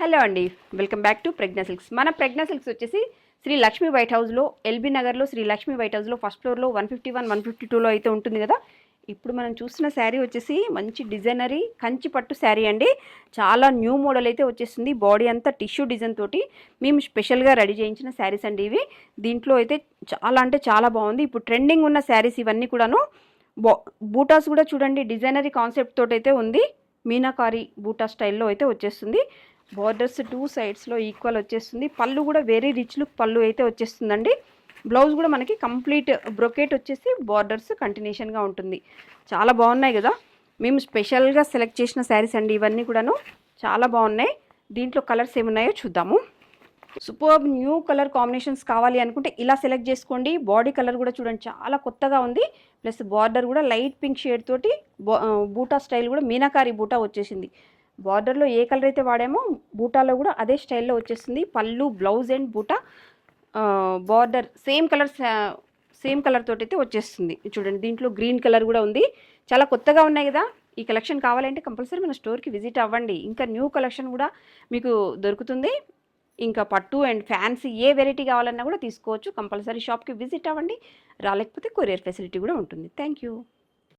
Hello అండి, welcome back to Pragna silks. మన Pragna silks వచ్చేసి శ్రీ లక్ష్మీ వైట్ హౌస్లో, ఎల్బీ నగర్లో శ్రీ లక్ష్మీ వైట్ హౌస్లో ఫస్ట్ ఫ్లోర్లో 151, 152లో అయితే ఉంటుంది కదా. ఇప్పుడు మనం చూస్తున్న శారీ వచ్చేసి మంచి డిజైనరీ కంచి పట్టు శారీ అండి. చాలా న్యూ మోడల్ అయితే వచ్చేసింది. బాడీ అంతా టిష్యూ డిజైన్ తోటి మేము స్పెషల్గా రెడీ చేయించిన శారీస్ అండి ఇవి. దీంట్లో అయితే చాలా అంటే చాలా బాగుంది. ఇప్పుడు ట్రెండింగ్ ఉన్న శారీస్ ఇవన్నీ కూడాను. బూటాస్ కూడా చూడండి, డిజైనరీ కాన్సెప్ట్ తోటి అయితే ఉంది. మీనాకారి బూటా స్టైల్లో అయితే వచ్చేస్తుంది. బార్డర్స్ టూ సైడ్స్లో ఈక్వల్ వచ్చేస్తుంది. పళ్ళు కూడా వెరీ రిచ్ లుక్ పళ్ళు అయితే వచ్చేస్తుందండి. బ్లౌజ్ కూడా మనకి కంప్లీట్ బ్రొకేట్ వచ్చేసి బార్డర్స్ కంటిన్యూషన్గా ఉంటుంది. చాలా బాగున్నాయి కదా. మేము స్పెషల్గా సెలెక్ట్ చేసిన శారీస్ అండి ఇవన్నీ కూడాను. చాలా బాగున్నాయి. దీంట్లో కలర్స్ ఏమున్నాయో చూద్దాము. సూపర్ న్యూ కలర్ కాంబినేషన్స్ కావాలి అనుకుంటే ఇలా సెలెక్ట్ చేసుకోండి. బాడీ కలర్ కూడా చూడండి, చాలా కొత్తగా ఉంది. ప్లస్ బార్డర్ కూడా లైట్ పింక్ షేడ్ తోటి బూటా స్టైల్ కూడా మీనాకారి బూటా వచ్చేసింది. బార్డర్లో ఏ కలర్ అయితే వాడామో బూటాలో కూడా అదే స్టైల్లో వచ్చేస్తుంది. పళ్ళు, బ్లౌజ్ అండ్ బూటా బార్డర్ సేమ్ కలర్ తోటి అయితే వచ్చేస్తుంది. చూడండి, దీంట్లో గ్రీన్ కలర్ కూడా ఉంది. చాలా కొత్తగా ఉన్నాయి కదా. ఈ కలెక్షన్ కావాలంటే కంపల్సరీ మన స్టోర్కి విజిట్ అవ్వండి. ఇంకా న్యూ కలెక్షన్ కూడా మీకు దొరుకుతుంది. ఇంకా పట్టు అండ్ ఫ్యాన్సీ ఏ వెరైటీ కావాలన్నా కూడా తీసుకోవచ్చు. కంపల్సరీ షాప్కి విజిట్ అవ్వండి. రాలేకపోతే కొరియర్ ఫెసిలిటీ కూడా ఉంటుంది. Thank you.